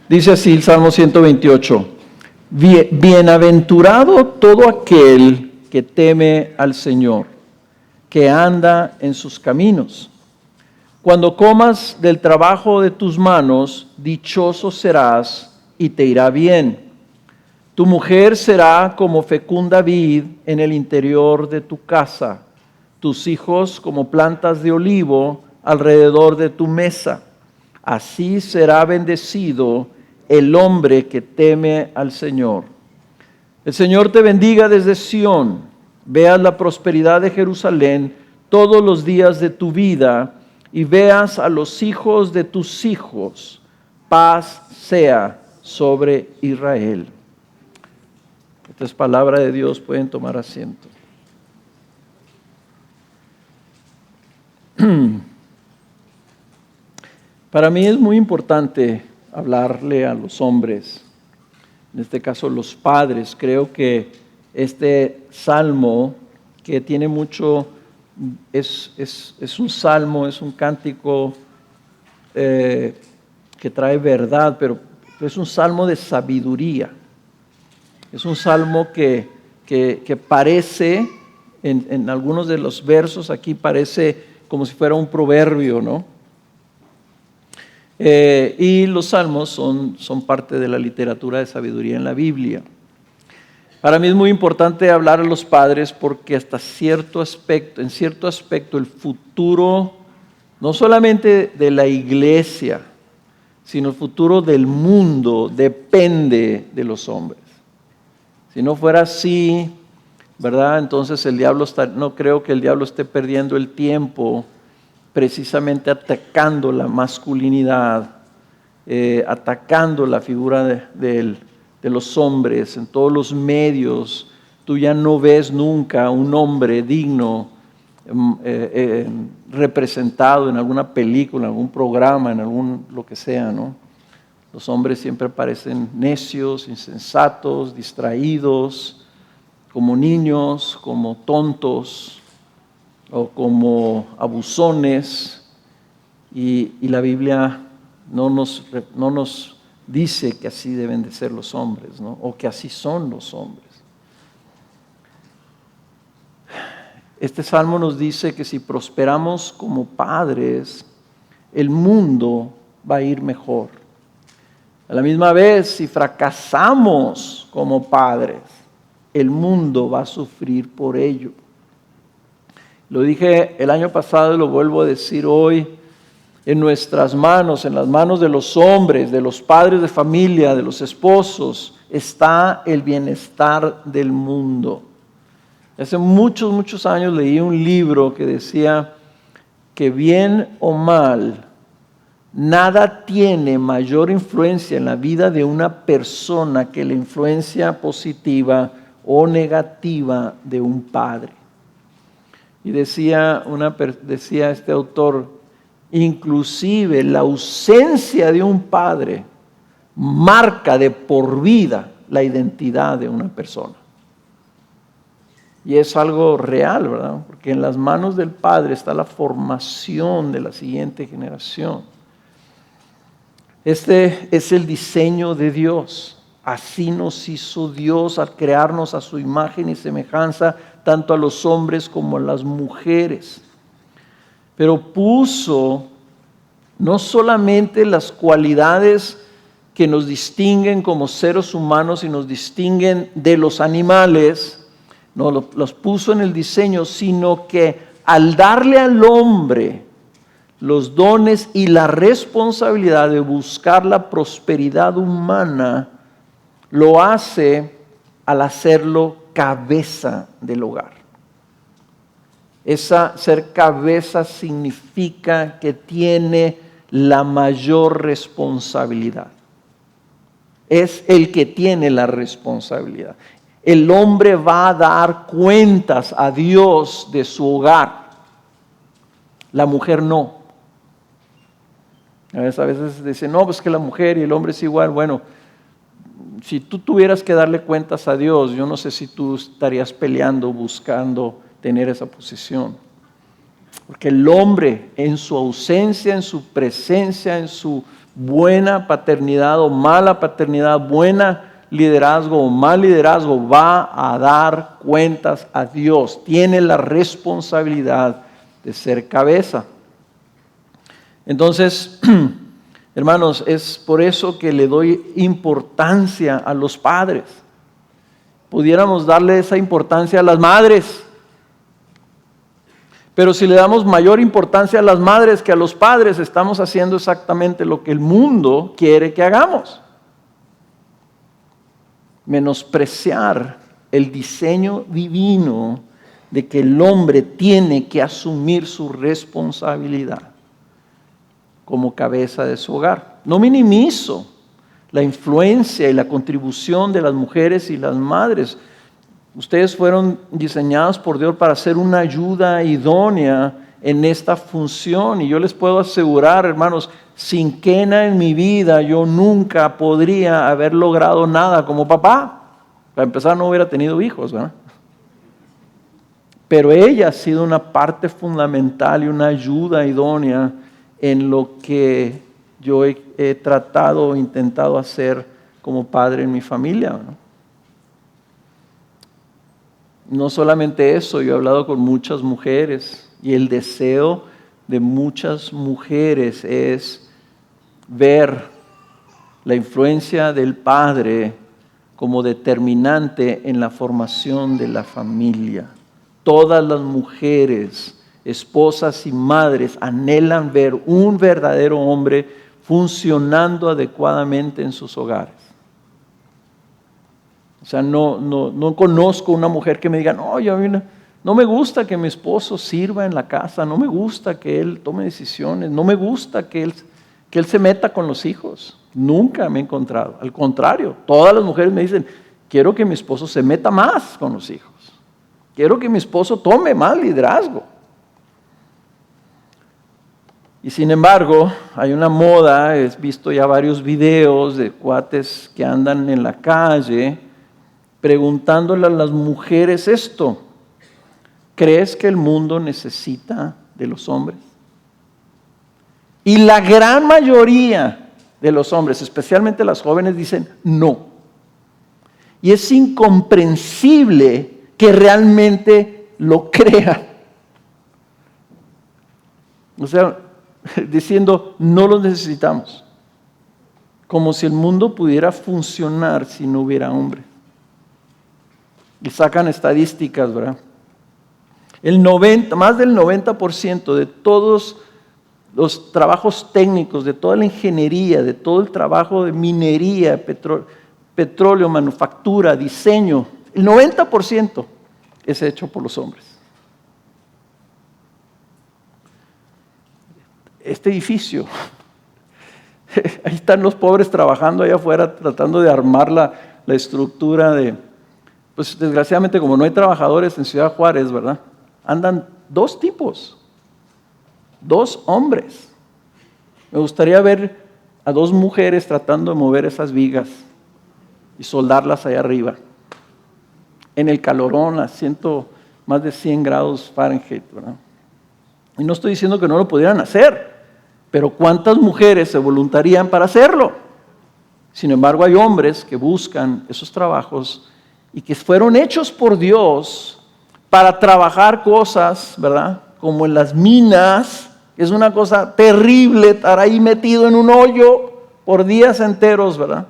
Dice así el Salmo 128. Bienaventurado todo aquel que teme al Señor, que anda en sus caminos. Cuando comas del trabajo de tus manos, dichoso serás y te irá bien. Tu mujer será como fecunda vid en el interior de tu casa, tus hijos como plantas de olivo alrededor de tu mesa. Así será bendecido el hombre que teme al Señor. El Señor te bendiga desde Sión. Veas la prosperidad de Jerusalén todos los días de tu vida y veas a los hijos de tus hijos. Paz sea sobre Israel. Esta es palabra de Dios, pueden tomar asiento. Para mí es muy importante hablarle a los hombres, en este caso los padres. Creo que este salmo, que tiene mucho, es un salmo, es un cántico que trae verdad, pero es un salmo de sabiduría. Es un salmo que parece, en algunos de los versos aquí parece como si fuera un proverbio, ¿no? Y los salmos son parte de la literatura de sabiduría en la Biblia. Para mí es muy importante hablar a los padres porque hasta cierto aspecto, en cierto aspecto, el futuro, no solamente de la iglesia, sino el futuro del mundo depende de los hombres. Si no fuera así, ¿verdad? Entonces no creo que el diablo esté perdiendo el tiempo precisamente atacando la masculinidad, atacando la figura de los hombres en todos los medios. Tú ya no ves nunca un hombre digno representado en alguna película, en algún programa, en algún lo que sea, ¿no? Los hombres siempre parecen necios, insensatos, distraídos, como niños, como tontos o como abusones, y la Biblia no nos dice que así deben de ser los hombres, ¿no? O que así son los hombres. Este salmo nos dice que si prosperamos como padres, el mundo va a ir mejor. A la misma vez, si fracasamos como padres, el mundo va a sufrir por ello. Lo dije el año pasado y lo vuelvo a decir hoy. En nuestras manos, en las manos de los hombres, de los padres de familia, de los esposos, está el bienestar del mundo. Hace muchos años leí un libro que decía que bien o mal, nada tiene mayor influencia en la vida de una persona que la influencia positiva o negativa de un padre. Y decía este autor, inclusive la ausencia de un padre marca de por vida la identidad de una persona. Y es algo real, ¿verdad? Porque en las manos del padre está la formación de la siguiente generación. Este es el diseño de Dios. Así nos hizo Dios al crearnos a su imagen y semejanza, tanto a los hombres como a las mujeres. Pero puso no solamente las cualidades que nos distinguen como seres humanos y nos distinguen de los animales, no los puso en el diseño, sino que al darle al hombre los dones y la responsabilidad de buscar la prosperidad humana, lo hace al hacerlo cabeza del hogar. Ser cabeza significa que tiene la mayor responsabilidad. Es el que tiene la responsabilidad. El hombre va a dar cuentas a Dios de su hogar. La mujer no. A veces dicen, no, pues que la mujer y el hombre es igual. Bueno, si tú tuvieras que darle cuentas a Dios, yo no sé si tú estarías peleando, buscando tener esa posición. Porque el hombre en su ausencia, en su presencia, en su buena paternidad o mala paternidad, buena liderazgo o mal liderazgo, va a dar cuentas a Dios. Tiene la responsabilidad de ser cabeza. Entonces, hermanos, es por eso que le doy importancia a los padres. Pudiéramos darle esa importancia a las madres. Pero si le damos mayor importancia a las madres que a los padres, estamos haciendo exactamente lo que el mundo quiere que hagamos. Menospreciar el diseño divino de que el hombre tiene que asumir su responsabilidad como cabeza de su hogar. No minimizo la influencia y la contribución de las mujeres y las madres. Ustedes fueron diseñados por Dios para ser una ayuda idónea en esta función. Y yo les puedo asegurar, hermanos, sin Kena en mi vida, yo nunca podría haber logrado nada como papá. Para empezar, no hubiera tenido hijos, ¿verdad? Pero ella ha sido una parte fundamental y una ayuda idónea en lo que yo he tratado o intentado hacer como padre en mi familia, ¿no? No solamente eso, yo he hablado con muchas mujeres y el deseo de muchas mujeres es ver la influencia del padre como determinante en la formación de la familia. Todas las mujeres, esposas y madres, anhelan ver un verdadero hombre funcionando adecuadamente en sus hogares. O sea, no conozco una mujer que me diga, no me gusta que mi esposo sirva en la casa, no me gusta que él tome decisiones, no me gusta que él se meta con los hijos. Nunca me he encontrado. Al contrario, todas las mujeres me dicen, quiero que mi esposo se meta más con los hijos. Quiero que mi esposo tome más liderazgo. Y sin embargo, hay una moda, he visto ya varios videos de cuates que andan en la calle preguntándole a las mujeres esto: ¿crees que el mundo necesita de los hombres? Y la gran mayoría de los hombres, especialmente las jóvenes, dicen no. Y es incomprensible que realmente lo crean. O sea, diciendo no los necesitamos. Como si el mundo pudiera funcionar si no hubiera hombre. Y sacan estadísticas, ¿verdad? Más del 90% de todos los trabajos técnicos, de toda la ingeniería, de todo el trabajo de minería, petróleo, manufactura, diseño, el 90% es hecho por los hombres. Este edificio, ahí están los pobres trabajando allá afuera tratando de armar la estructura pues desgraciadamente como no hay trabajadores en Ciudad Juárez, ¿verdad? Andan dos tipos, dos hombres. Me gustaría ver a dos mujeres tratando de mover esas vigas y soldarlas allá arriba, en el calorón a más de 100 grados Fahrenheit, ¿verdad? Y no estoy diciendo que no lo pudieran hacer, pero ¿cuántas mujeres se voluntarían para hacerlo? Sin embargo, hay hombres que buscan esos trabajos y que fueron hechos por Dios para trabajar cosas, ¿verdad? Como en las minas. Es una cosa terrible estar ahí metido en un hoyo por días enteros, ¿verdad?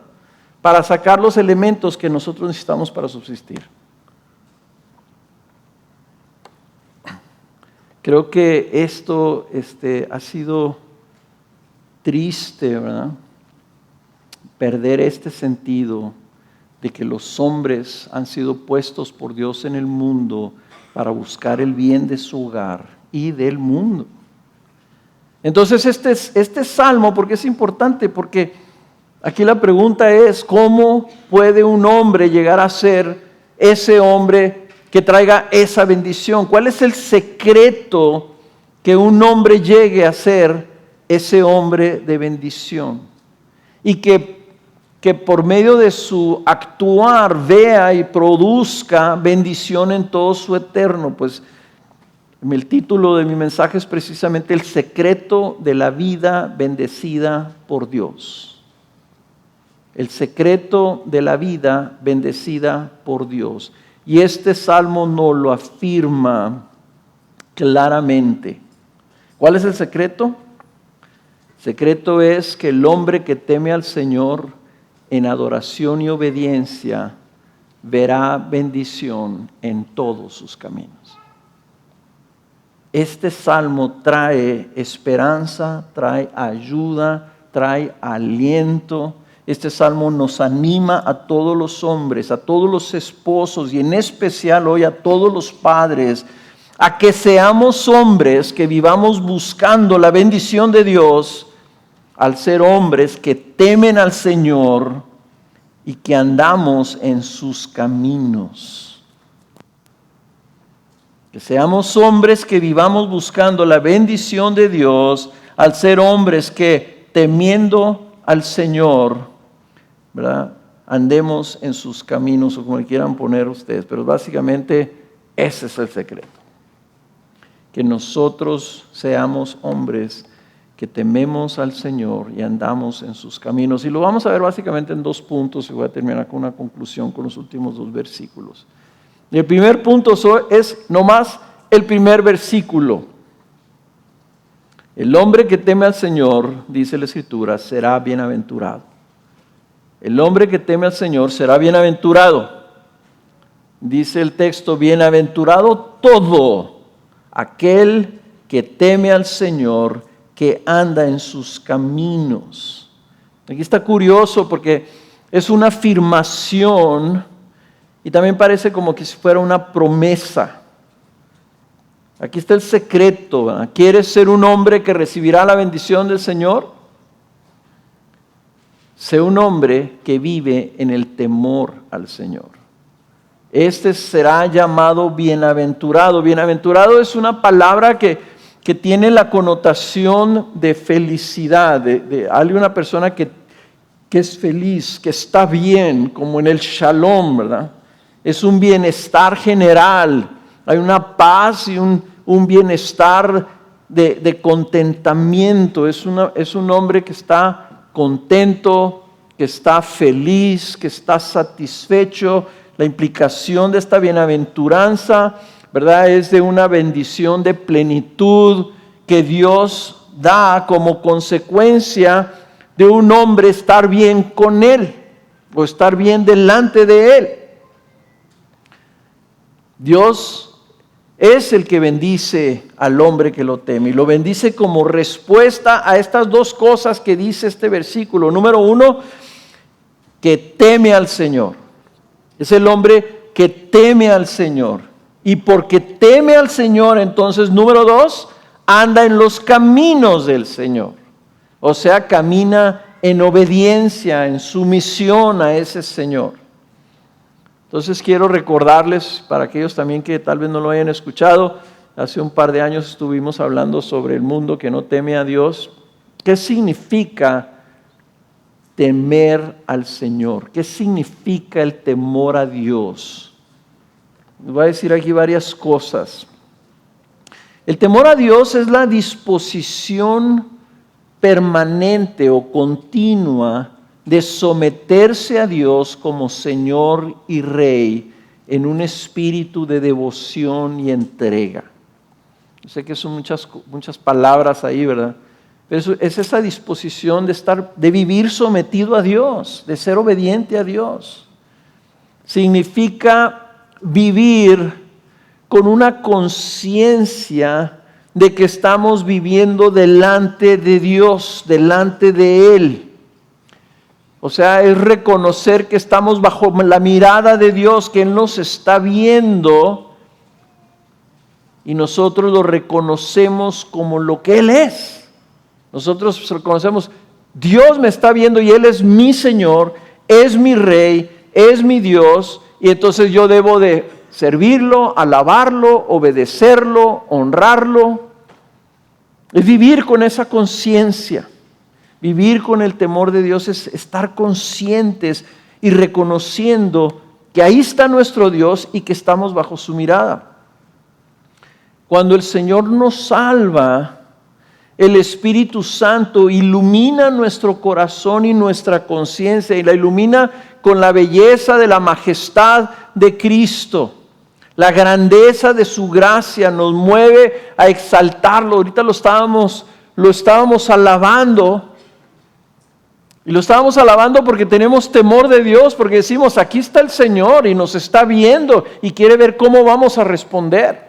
Para sacar los elementos que nosotros necesitamos para subsistir. Creo que esto ha sido triste, ¿verdad? Perder este sentido de que los hombres han sido puestos por Dios en el mundo para buscar el bien de su hogar y del mundo. Entonces este salmo, ¿por qué es importante? Porque aquí la pregunta es, ¿cómo puede un hombre llegar a ser ese hombre que traiga esa bendición? ¿Cuál es el secreto que un hombre llegue a ser ese hombre de bendición? Y que por medio de su actuar vea y produzca bendición en todo su eterno. Pues El título de mi mensaje es precisamente el secreto de la vida bendecida por Dios. El secreto de la vida bendecida por Dios. Y este salmo nos lo afirma claramente. ¿Cuál es el secreto? El secreto es que el hombre que teme al Señor en adoración y obediencia verá bendición en todos sus caminos. Este salmo trae esperanza, trae ayuda, trae aliento. Este salmo nos anima a todos los hombres, a todos los esposos y en especial hoy a todos los padres, a que seamos hombres que vivamos buscando la bendición de Dios al ser hombres que temen al Señor y que andamos en sus caminos. Que seamos hombres que vivamos buscando la bendición de Dios al ser hombres que temiendo al Señor, ¿verdad?, andemos en sus caminos, o como le quieran poner ustedes, pero básicamente ese es el secreto. Que nosotros seamos hombres que tememos al Señor y andamos en sus caminos. Y lo vamos a ver básicamente en 2 puntos, y voy a terminar con una conclusión con los últimos 2 versículos. Y el primer punto es nomás el primer versículo. El hombre que teme al Señor, dice la Escritura, será bienaventurado. El hombre que teme al Señor será bienaventurado. Dice el texto, bienaventurado todo aquel que teme al Señor, que anda en sus caminos. Aquí está curioso porque es una afirmación y también parece como que si fuera una promesa. Aquí está el secreto, ¿verdad? ¿Quieres ser un hombre que recibirá la bendición del Señor? Sé un hombre que vive en el temor al Señor. Este será llamado bienaventurado. Bienaventurado es una palabra que tiene la connotación de felicidad, de una persona que es feliz, que está bien, como en el shalom, ¿verdad? Es un bienestar general, hay una paz y un bienestar de contentamiento. Es un hombre que está contento, que está feliz, que está satisfecho. La implicación de esta bienaventuranza, ¿verdad?, es de una bendición de plenitud que Dios da como consecuencia de un hombre estar bien con Él o estar bien delante de Él. Dios es el que bendice al hombre que lo teme y lo bendice como respuesta a estas 2 cosas que dice este versículo. Número 1, que teme al Señor. Es el hombre que teme al Señor. Y porque teme al Señor, entonces, número 2, anda en los caminos del Señor. O sea, camina en obediencia, en sumisión a ese Señor. Entonces quiero recordarles, para aquellos también que tal vez no lo hayan escuchado, hace un par de años estuvimos hablando sobre el mundo que no teme a Dios. ¿Qué significa temer al Señor? ¿Qué significa el temor a Dios? Les voy a decir aquí varias cosas. El temor a Dios es la disposición permanente o continua de someterse a Dios como Señor y Rey en un espíritu de devoción y entrega. Yo sé que son muchas palabras ahí, ¿verdad? Pero es esa disposición de vivir sometido a Dios, de ser obediente a Dios. Significa vivir con una conciencia de que estamos viviendo delante de Dios, delante de Él. O sea, es reconocer que estamos bajo la mirada de Dios, que Él nos está viendo y nosotros lo reconocemos como lo que Él es. Nosotros reconocemos, Dios me está viendo y Él es mi Señor, es mi Rey, es mi Dios, y entonces yo debo de servirlo, alabarlo, obedecerlo, honrarlo. Es vivir con esa conciencia. Vivir con el temor de Dios es estar conscientes y reconociendo que ahí está nuestro Dios y que estamos bajo su mirada. Cuando el Señor nos salva, el Espíritu Santo ilumina nuestro corazón y nuestra conciencia y la ilumina con la belleza de la majestad de Cristo. La grandeza de su gracia nos mueve a exaltarlo. Ahorita lo estábamos alabando. Y lo estábamos alabando porque tenemos temor de Dios, porque decimos, aquí está el Señor y nos está viendo y quiere ver cómo vamos a responder.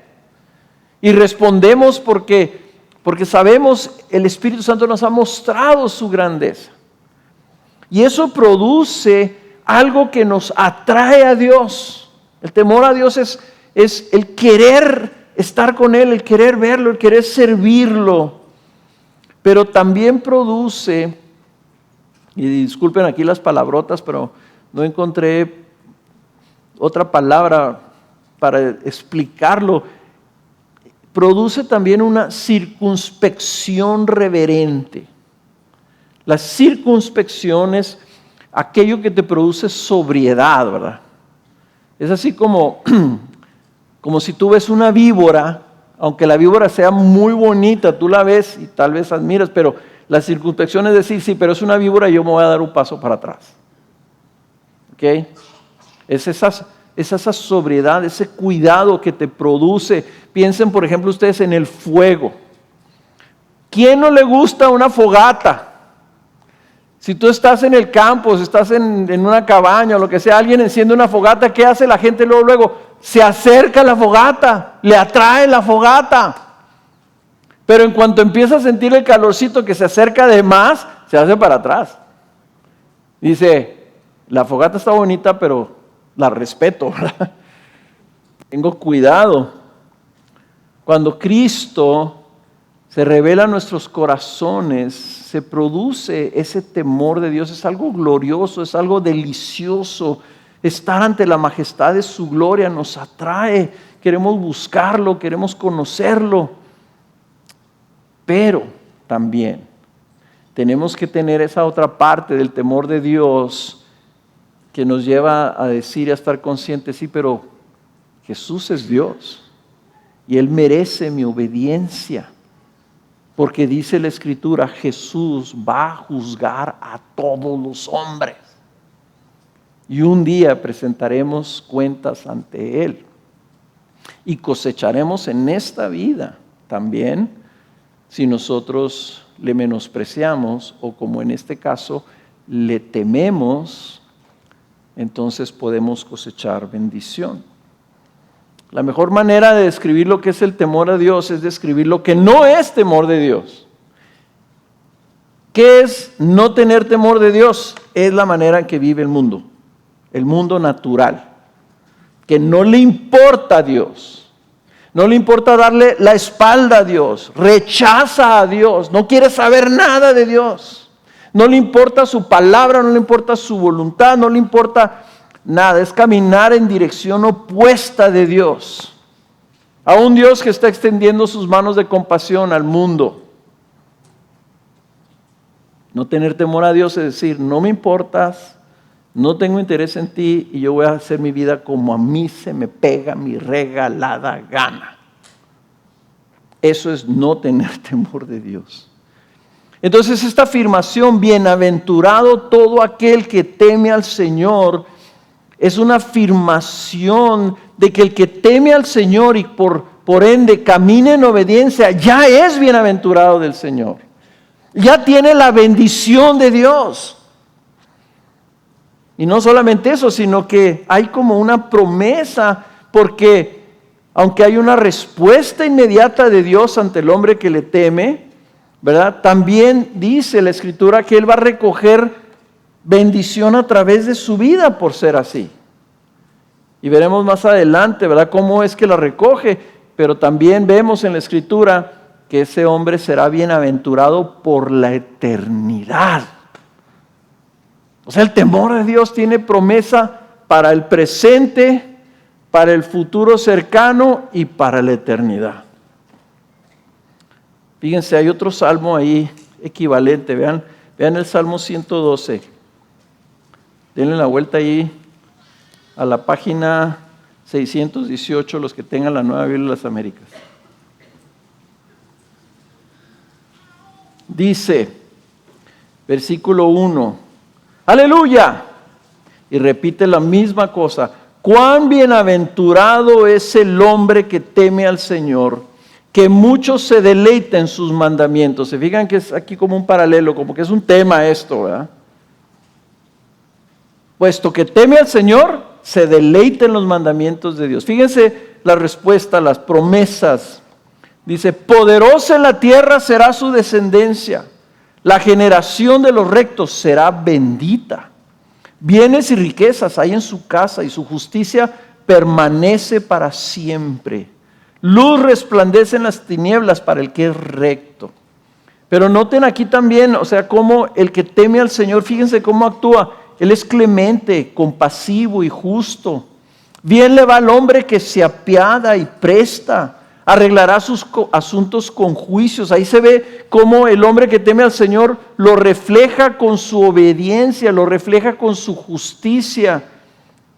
Y respondemos porque sabemos, el Espíritu Santo nos ha mostrado su grandeza. Y eso produce algo que nos atrae a Dios. El temor a Dios es el querer estar con Él, el querer verlo, el querer servirlo. Pero también produce, y disculpen aquí las palabrotas, pero no encontré otra palabra para explicarlo, produce también una circunspección reverente. La circunspección es aquello que te produce sobriedad, ¿verdad? Es así como si tú ves una víbora, aunque la víbora sea muy bonita, tú la ves y tal vez admiras, pero la circunspección es decir, sí, pero es una víbora y yo me voy a dar un paso para atrás. ¿Ok? Es esa sobriedad, ese cuidado que te produce. Piensen, por ejemplo, ustedes en el fuego. ¿Quién no le gusta una fogata? Si tú estás en el campo, si estás en una cabaña o lo que sea, alguien enciende una fogata, ¿qué hace la gente luego? Se acerca a la fogata, le atrae la fogata. Pero en cuanto empieza a sentir el calorcito que se acerca de más, se hace para atrás. Dice, la fogata está bonita, pero la respeto, ¿verdad? Tengo cuidado. Cuando Cristo se revela en nuestros corazones, se produce ese temor de Dios. Es algo glorioso, es algo delicioso. Estar ante la majestad de su gloria nos atrae. Queremos buscarlo, queremos conocerlo. Pero también tenemos que tener esa otra parte del temor de Dios que nos lleva a decir y a estar conscientes, sí, pero Jesús es Dios y Él merece mi obediencia. Porque dice la Escritura, Jesús va a juzgar a todos los hombres. Y un día presentaremos cuentas ante Él. Y cosecharemos en esta vida también si nosotros le menospreciamos o como en este caso le tememos, entonces podemos cosechar bendición. La mejor manera de describir lo que es el temor a Dios es describir lo que no es temor de Dios. ¿Qué es no tener temor de Dios? Es la manera en que vive el mundo natural, que no le importa a Dios, no le importa darle la espalda a Dios, rechaza a Dios, no quiere saber nada de Dios, no le importa su palabra, no le importa su voluntad, no le importa nada, es caminar en dirección opuesta de Dios, a un Dios que está extendiendo sus manos de compasión al mundo. No tener temor a Dios es decir, no me importas, no tengo interés en ti y yo voy a hacer mi vida como a mí se me pega mi regalada gana. Eso es no tener temor de Dios. Entonces esta afirmación, bienaventurado todo aquel que teme al Señor, es una afirmación de que el que teme al Señor y por ende camina en obediencia, ya es bienaventurado del Señor. Ya tiene la bendición de Dios. Y no solamente eso, sino que hay como una promesa, porque aunque hay una respuesta inmediata de Dios ante el hombre que le teme, ¿verdad? También dice la Escritura que Él va a recoger bendición a través de su vida por ser así. Y veremos más adelante, ¿verdad?, cómo es que la recoge, pero también vemos en la Escritura que ese hombre será bienaventurado por la eternidad. O sea, el temor de Dios tiene promesa para el presente, para el futuro cercano y para la eternidad. Fíjense, hay otro salmo ahí equivalente. Vean el Salmo 112. Denle la vuelta ahí a la página 618, los que tengan la Nueva Biblia de las Américas. dice, versículo 1, aleluya, y repite la misma cosa, cuán bienaventurado es el hombre que teme al Señor, que mucho se deleita en sus mandamientos. Se fijan que es aquí como un paralelo, como que es un tema esto, ¿verdad? Puesto que teme al Señor, se deleita en los mandamientos de Dios. Fíjense la respuesta, las promesas. Dice, poderosa en la tierra será su descendencia. La generación de los rectos será bendita. Bienes y riquezas hay en su casa y su justicia permanece para siempre. Luz resplandece en las tinieblas para el que es recto. Pero noten aquí también, o sea, cómo el que teme al Señor, fíjense cómo actúa. Él es clemente, compasivo y justo. Bien le va al hombre que se apiada y presta. Arreglará sus asuntos con juicios. Ahí se ve cómo el hombre que teme al Señor lo refleja con su obediencia, lo refleja con su justicia.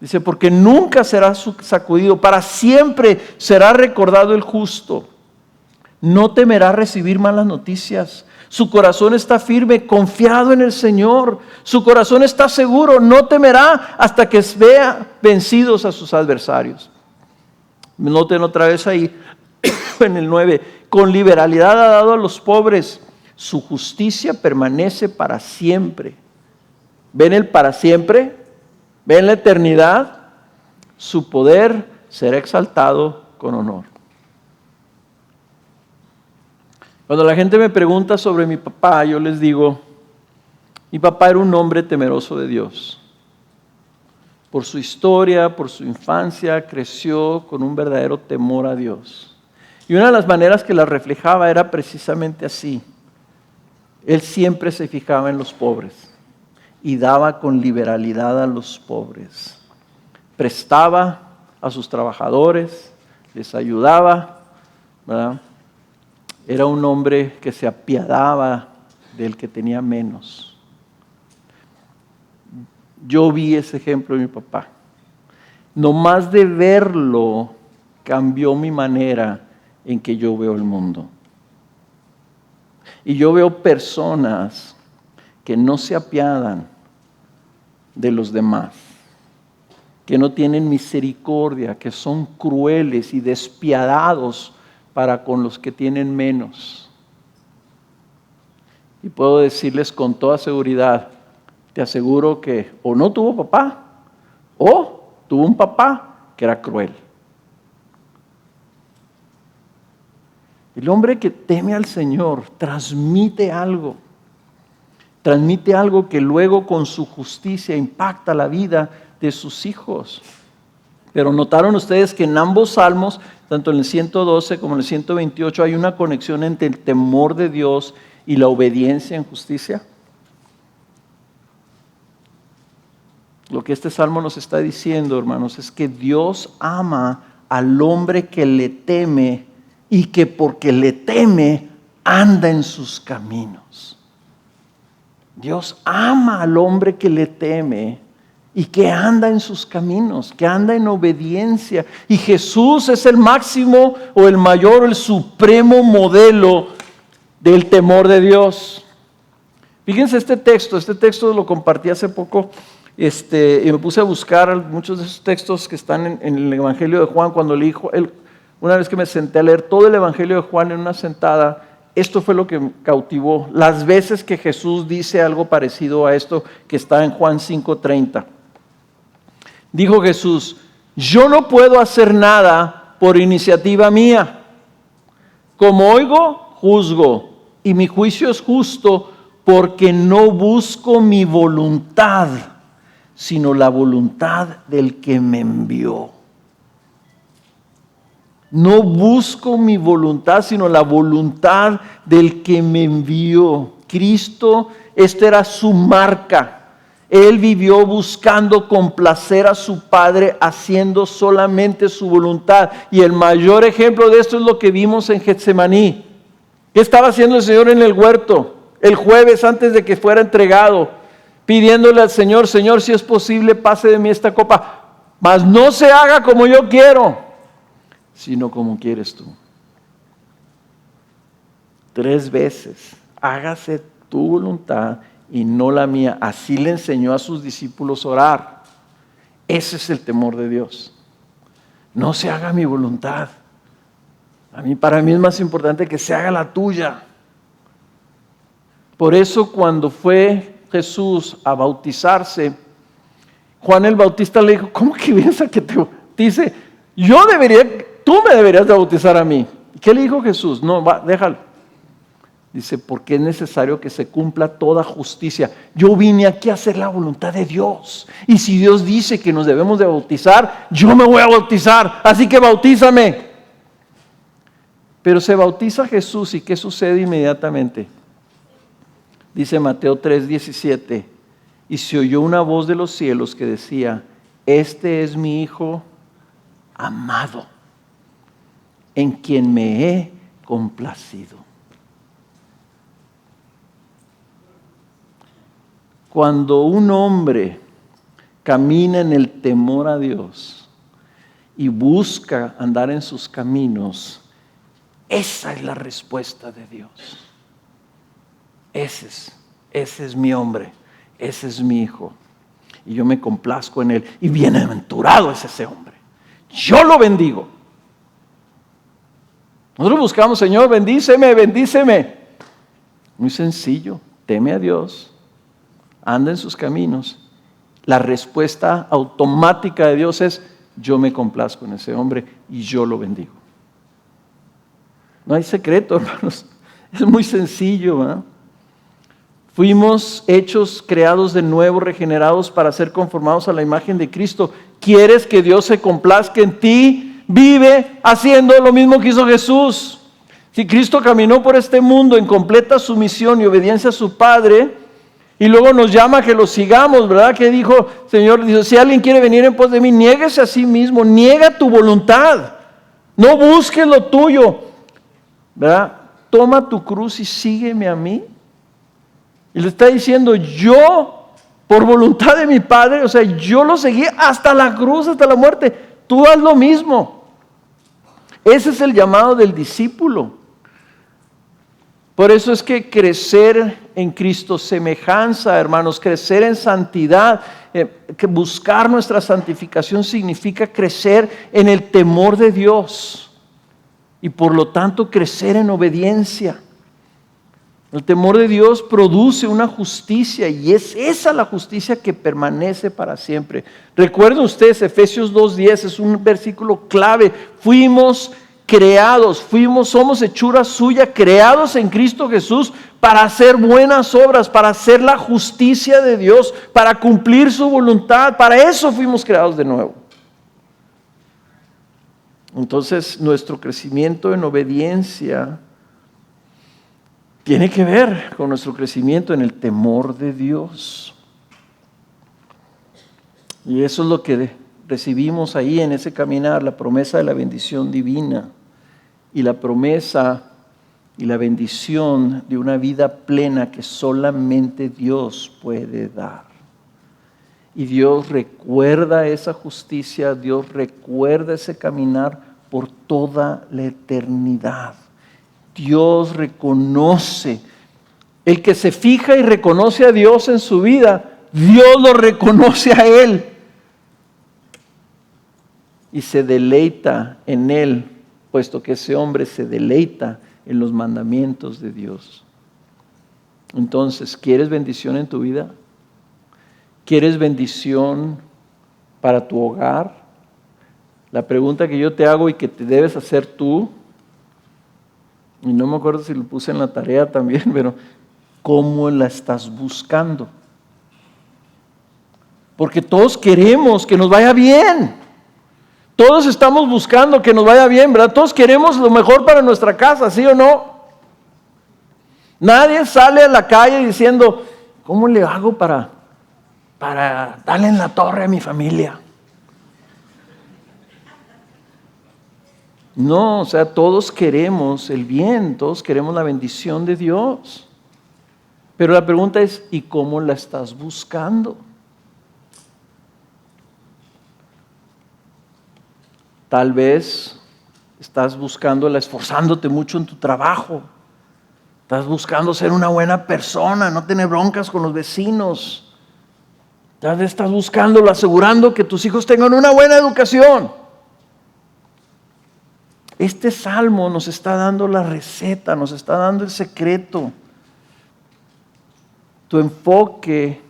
Dice, porque nunca será sacudido, para siempre será recordado el justo. No temerá recibir malas noticias. Su corazón está firme, confiado en el Señor. Su corazón está seguro, no temerá hasta que vea vencidos a sus adversarios. Noten otra vez ahí, en el 9, con liberalidad ha dado a los pobres. Su justicia permanece para siempre. ¿Ven el para siempre? ¿Ven la eternidad? Su poder será exaltado con honor. Cuando la gente me pregunta sobre mi papá, yo les digo, mi papá era un hombre temeroso de Dios. Por su historia, por su infancia, creció con un verdadero temor a Dios. Y una de las maneras que la reflejaba era precisamente así. Él siempre se fijaba en los pobres y daba con liberalidad a los pobres. Prestaba a sus trabajadores, les ayudaba, ¿verdad? Era un hombre que se apiadaba del que tenía menos. Yo vi ese ejemplo de mi papá. No más de verlo cambió mi manera en que yo veo el mundo. Y yo veo personas que no se apiadan de los demás, que no tienen misericordia, que son crueles y despiadados para con los que tienen menos. Y puedo decirles con toda seguridad, te aseguro que o no tuvo papá, o tuvo un papá que era cruel. El hombre que teme al Señor transmite algo que luego con su justicia impacta la vida de sus hijos. Pero notaron ustedes que en ambos salmos, tanto en el 112 como en el 128, hay una conexión entre el temor de Dios y la obediencia en justicia. Lo que este salmo nos está diciendo, hermanos, es que Dios ama al hombre que le teme y que porque le teme anda en sus caminos. Dios ama al hombre que le teme y que anda en sus caminos, que anda en obediencia. Y Jesús es el máximo o el mayor o el supremo modelo del temor de Dios. Fíjense este texto lo compartí hace poco y me puse a buscar muchos de esos textos que están en el Evangelio de Juan. Cuando leí, una vez que me senté a leer todo el Evangelio de Juan en una sentada, esto fue lo que me cautivó. Las veces que Jesús dice algo parecido a esto que está en Juan 5:30. Dijo Jesús, yo no puedo hacer nada por iniciativa mía. Como oigo, juzgo, y mi juicio es justo porque no busco mi voluntad, sino la voluntad del que me envió. No busco mi voluntad, sino la voluntad del que me envió. Cristo, esta era su marca. Él vivió buscando complacer a su Padre, haciendo solamente su voluntad. Y el mayor ejemplo de esto es lo que vimos en Getsemaní. ¿Qué estaba haciendo el Señor en el huerto? El jueves antes de que fuera entregado, pidiéndole al Señor, Señor, si es posible, pase de mí esta copa. Mas no se haga como yo quiero, sino como quieres tú. 3 veces hágase tu voluntad y no la mía. Así le enseñó a sus discípulos a orar. Ese es el temor de Dios. No se haga mi voluntad. Para mí es más importante que se haga la tuya. Por eso cuando fue Jesús a bautizarse, Juan el Bautista le dijo, ¿cómo que vienes a que te bautice? Tú me deberías de bautizar a mí. ¿Qué le dijo Jesús? No, déjalo. Dice, porque es necesario que se cumpla toda justicia. Yo vine aquí a hacer la voluntad de Dios. Y si Dios dice que nos debemos de bautizar, yo me voy a bautizar. Así que bautízame. Pero se bautiza Jesús, ¿y qué sucede inmediatamente? Dice Mateo 3:17, y se oyó una voz de los cielos que decía, este es mi Hijo amado, en quien me he complacido. Cuando un hombre camina en el temor a Dios y busca andar en sus caminos, esa es la respuesta de Dios. Ese es mi hombre, ese es mi hijo. Y yo me complazco en él. Y bienaventurado es ese hombre. Yo lo bendigo. Nosotros buscamos, Señor, bendíceme, bendíceme. Muy sencillo, teme a Dios, anda en sus caminos. La respuesta automática de Dios es, yo me complazco en ese hombre y yo lo bendigo. No hay secreto, hermanos. Es muy sencillo, ¿verdad? Fuimos hechos, creados de nuevo, regenerados para ser conformados a la imagen de Cristo. ¿Quieres que Dios se complazca en ti? Vive haciendo lo mismo que hizo Jesús. Si Cristo caminó por este mundo en completa sumisión y obediencia a su Padre, y luego nos llama a que lo sigamos, ¿verdad? Que dijo, Señor, dice, si alguien quiere venir en pos de mí, niéguese a sí mismo, niega tu voluntad. No busques lo tuyo, ¿verdad? Toma tu cruz y sígueme a mí. Y le está diciendo, yo, por voluntad de mi Padre, o sea, yo lo seguí hasta la cruz, hasta la muerte. Tú haz lo mismo. Ese es el llamado del discípulo. Por eso es que crecer en Cristo, semejanza, hermanos, crecer en santidad, que buscar nuestra santificación significa crecer en el temor de Dios y por lo tanto crecer en obediencia. El temor de Dios produce una justicia y es esa la justicia que permanece para siempre. Recuerden ustedes, Efesios 2:10 es un versículo clave. Fuimos creados, somos hechura suya, creados en Cristo Jesús para hacer buenas obras, para hacer la justicia de Dios, para cumplir su voluntad. Para eso fuimos creados de nuevo. Entonces, nuestro crecimiento en obediencia tiene que ver con nuestro crecimiento en el temor de Dios. Y eso es lo que recibimos ahí en ese caminar, la promesa de la bendición divina y la promesa y la bendición de una vida plena que solamente Dios puede dar. Y Dios recuerda esa justicia, Dios recuerda ese caminar por toda la eternidad. Dios reconoce, el que se fija y reconoce a Dios en su vida, Dios lo reconoce a él y se deleita en él, puesto que ese hombre se deleita en los mandamientos de Dios. Entonces, ¿quieres bendición en tu vida? ¿Quieres bendición para tu hogar? La pregunta que yo te hago y que te debes hacer tú, y no me acuerdo si lo puse en la tarea también, pero ¿cómo la estás buscando? Porque todos queremos que nos vaya bien. Todos estamos buscando que nos vaya bien, ¿verdad? Todos queremos lo mejor para nuestra casa, ¿sí o no? Nadie sale a la calle diciendo, ¿cómo le hago para darle en la torre a mi familia? No, o sea, todos queremos el bien, todos queremos la bendición de Dios. Pero la pregunta es, ¿y cómo la estás buscando? Tal vez estás buscándola esforzándote mucho en tu trabajo, Estás buscando ser una buena persona, no tener broncas con los vecinos. Tal vez estás buscándolo, asegurando que tus hijos tengan una buena educación. Este salmo nos está dando la receta, nos está dando el secreto. Tu enfoque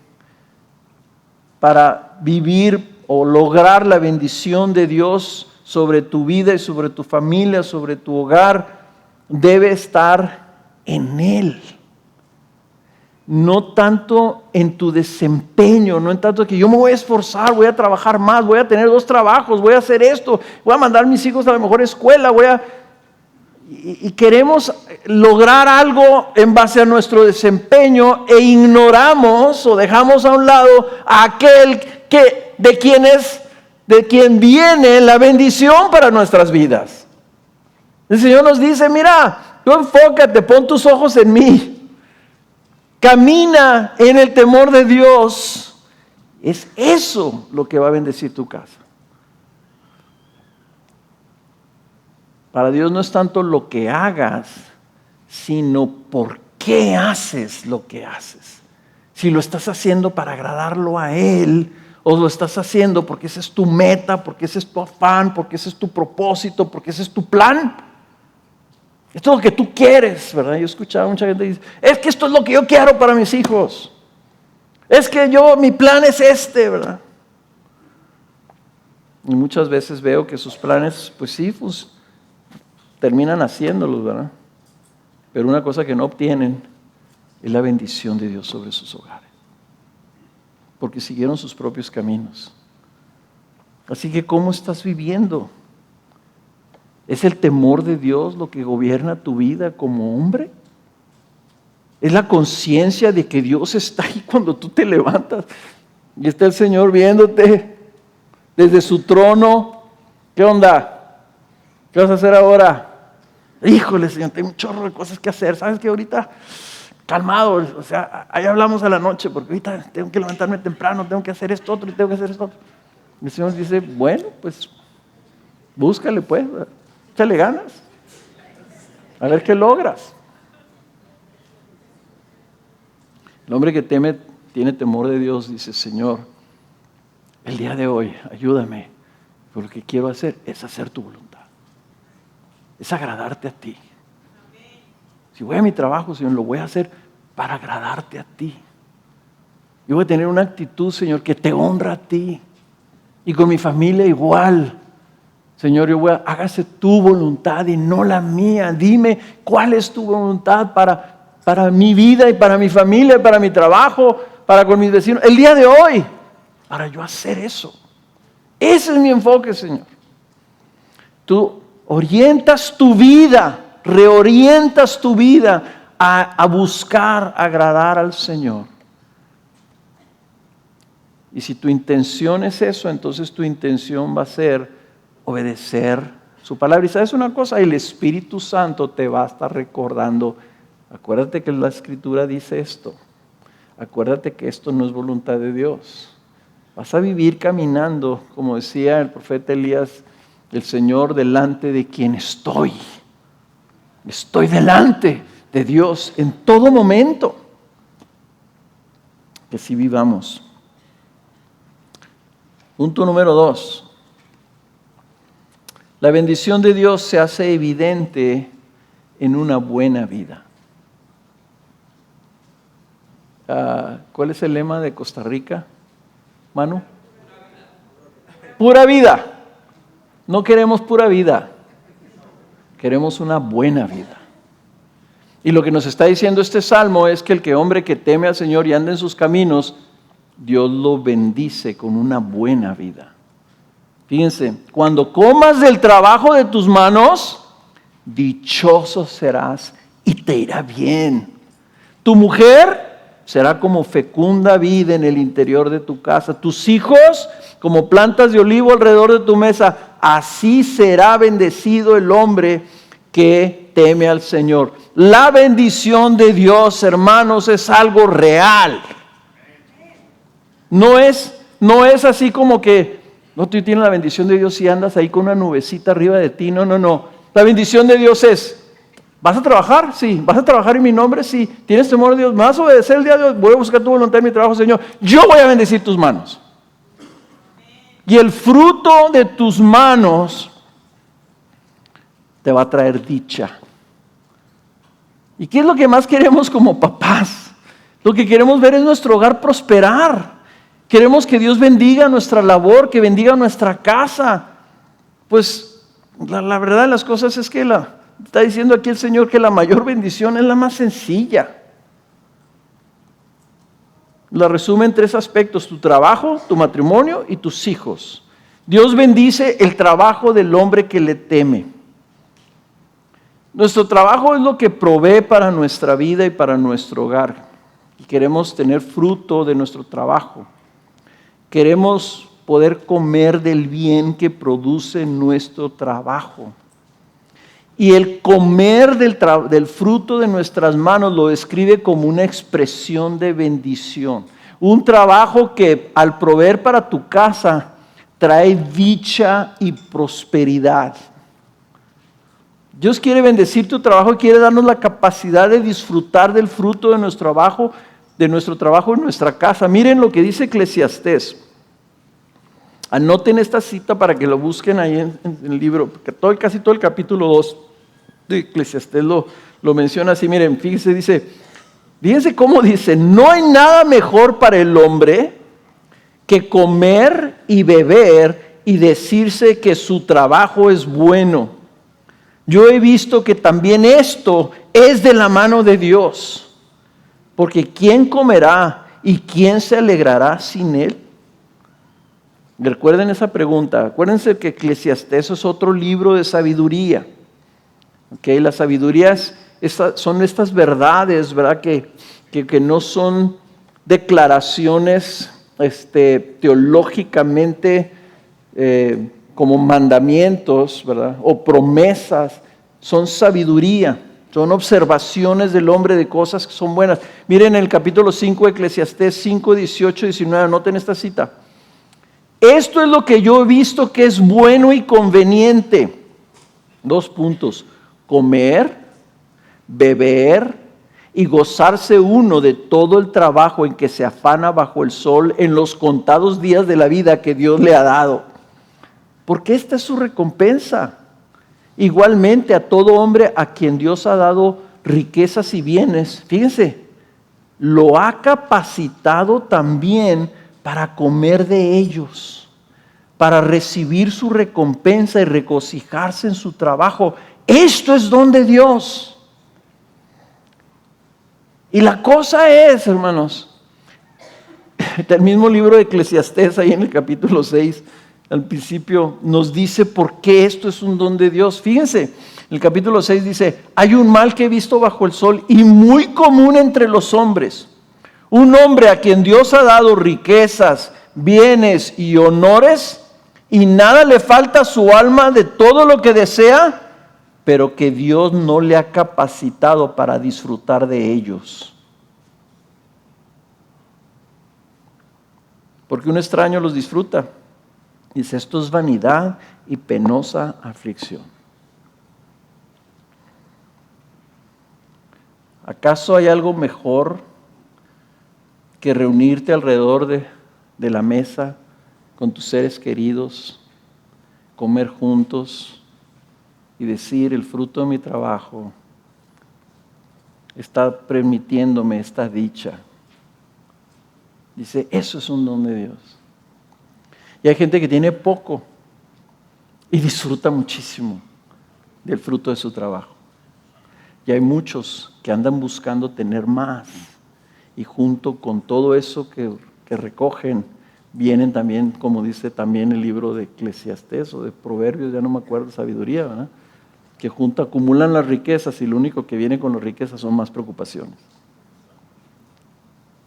para vivir o lograr la bendición de Dios sobre tu vida y sobre tu familia, sobre tu hogar, debe estar en Él. No tanto en tu desempeño, no en tanto que yo me voy a esforzar, voy a trabajar más, voy a tener 2 trabajos, voy a hacer esto, voy a mandar a mis hijos a la mejor escuela, y queremos lograr algo en base a nuestro desempeño e ignoramos o dejamos a un lado a aquel que de quien viene la bendición para nuestras vidas. El Señor nos dice, mira, tú enfócate, pon tus ojos en mí, camina en el temor de Dios. Es eso lo que va a bendecir tu casa. Para Dios no es tanto lo que hagas, sino por qué haces lo que haces. Si lo estás haciendo para agradarlo a Él, o lo estás haciendo porque esa es tu meta, porque ese es tu afán, porque ese es tu propósito, porque ese es tu plan. Esto es lo que tú quieres, ¿verdad? Yo escuchaba a mucha gente que dice, es que esto es lo que yo quiero para mis hijos. Es que mi plan es este, ¿verdad? Y muchas veces veo que sus planes, pues sí, terminan haciéndolos, ¿verdad? Pero una cosa que no obtienen es la bendición de Dios sobre sus hogares. Porque siguieron sus propios caminos. Así que, ¿cómo estás viviendo? ¿Es el temor de Dios lo que gobierna tu vida como hombre? ¿Es la conciencia de que Dios está ahí cuando tú te levantas? Y está el Señor viéndote desde su trono. ¿Qué onda? ¿Qué vas a hacer ahora? Híjole, Señor, tengo un chorro de cosas que hacer. ¿Sabes qué? Ahorita, calmado, o sea, ahí hablamos a la noche, porque ahorita tengo que levantarme temprano, tengo que hacer esto otro y tengo que hacer esto otro. Y el Señor dice, bueno, pues, búscale pues, échale ganas, a ver qué logras. El hombre que tiene temor de Dios, dice, Señor, el día de hoy, ayúdame, porque lo que quiero hacer es hacer tu voluntad. Es agradarte a ti. Si voy a mi trabajo, Señor, lo voy a hacer para agradarte a ti. Yo voy a tener una actitud, Señor, que te honra a ti. Y con mi familia igual. Señor, hágase tu voluntad y no la mía. Dime cuál es tu voluntad para mi vida y para mi familia, y para mi trabajo, para con mis vecinos. El día de hoy, para yo hacer eso. Ese es mi enfoque, Señor. Tú orientas tu vida, reorientas tu vida a buscar agradar al Señor. Y si tu intención es eso, entonces tu intención va a ser obedecer su palabra. Y sabes una cosa, el Espíritu Santo te va a estar recordando, acuérdate que la Escritura dice esto, acuérdate que esto no es voluntad de Dios. Vas a vivir caminando, como decía el profeta Elías, el Señor delante de quien estoy. Estoy delante de Dios en todo momento. Que así vivamos. Punto número 2. La bendición de Dios se hace evidente en una buena vida. ¿Cuál es el lema de Costa Rica, Manu? Pura vida. No queremos pura vida, queremos una buena vida. Y lo que nos está diciendo este salmo es que el hombre que teme al Señor y anda en sus caminos, Dios lo bendice con una buena vida. Fíjense, cuando comas del trabajo de tus manos, dichoso serás y te irá bien. Tu mujer será como fecunda vid en el interior de tu casa. Tus hijos como plantas de olivo alrededor de tu mesa. Así será bendecido el hombre que teme al Señor. La bendición de Dios, hermanos, es algo real. No es así como que no, tú tienes la bendición de Dios y andas ahí con una nubecita arriba de ti. No. La bendición de Dios es ¿Vas a trabajar? Sí. ¿Vas a trabajar en mi nombre? Sí. ¿Tienes temor de Dios? ¿Me vas a obedecer el día de hoy? Voy a buscar tu voluntad en mi trabajo, Señor. Yo voy a bendecir tus manos. Y el fruto de tus manos te va a traer dicha. ¿Y qué es lo que más queremos como papás? Lo que queremos ver es nuestro hogar prosperar. Queremos que Dios bendiga nuestra labor, que bendiga nuestra casa. Pues la verdad de las cosas es que está diciendo aquí el Señor que la mayor bendición es la más sencilla. La resume en 3 aspectos: tu trabajo, tu matrimonio y tus hijos. Dios bendice el trabajo del hombre que le teme. Nuestro trabajo es lo que provee para nuestra vida y para nuestro hogar. Y queremos tener fruto de nuestro trabajo. Queremos poder comer del bien que produce nuestro trabajo. Y el comer del fruto de nuestras manos lo describe como una expresión de bendición. Un trabajo que al proveer para tu casa trae dicha y prosperidad. Dios quiere bendecir tu trabajo y quiere darnos la capacidad de disfrutar del fruto de nuestro trabajo en nuestra casa. Miren lo que dice Eclesiastés. Anoten esta cita para que lo busquen ahí en el libro, porque casi todo el capítulo 2 de Eclesiastés lo menciona así. Miren, fíjense cómo dice: no hay nada mejor para el hombre que comer y beber y decirse que su trabajo es bueno. Yo he visto que también esto es de la mano de Dios, porque ¿quién comerá y quién se alegrará sin él? Recuerden esa pregunta. Acuérdense que Eclesiastés es otro libro de sabiduría. Okay, las sabidurías son estas verdades, ¿verdad? Que no son declaraciones teológicamente como mandamientos, ¿verdad? O promesas. Son sabiduría, son observaciones del hombre de cosas que son buenas. Miren el capítulo 5 de Eclesiastés 5, 18, 19, anoten esta cita. Esto es lo que yo he visto que es bueno y conveniente. 2 puntos. Comer, beber y gozarse uno de todo el trabajo en que se afana bajo el sol en los contados días de la vida que Dios le ha dado. Porque esta es su recompensa. Igualmente a todo hombre a quien Dios ha dado riquezas y bienes, fíjense, lo ha capacitado también para comer de ellos, para recibir su recompensa y regocijarse en su trabajo. Esto es don de Dios. Y la cosa es, hermanos, el mismo libro de Eclesiastés, ahí en el capítulo 6, al principio, nos dice por qué esto es un don de Dios. Fíjense, el capítulo 6 dice: hay un mal que he visto bajo el sol y muy común entre los hombres. Un hombre a quien Dios ha dado riquezas, bienes y honores, y nada le falta a su alma de todo lo que desea, pero que Dios no le ha capacitado para disfrutar de ellos. Porque un extraño los disfruta. Dice: esto es vanidad y penosa aflicción. ¿Acaso hay algo mejor que reunirte alrededor de la mesa con tus seres queridos, comer juntos y decir: el fruto de mi trabajo está permitiéndome esta dicha? Dice: eso es un don de Dios. Y hay gente que tiene poco y disfruta muchísimo del fruto de su trabajo. Y hay muchos que andan buscando tener más. Y junto con todo eso que recogen, vienen también, como dice también el libro de Eclesiastés o de Proverbios, ya no me acuerdo, sabiduría, ¿verdad? Que acumulan las riquezas y lo único que viene con las riquezas son más preocupaciones.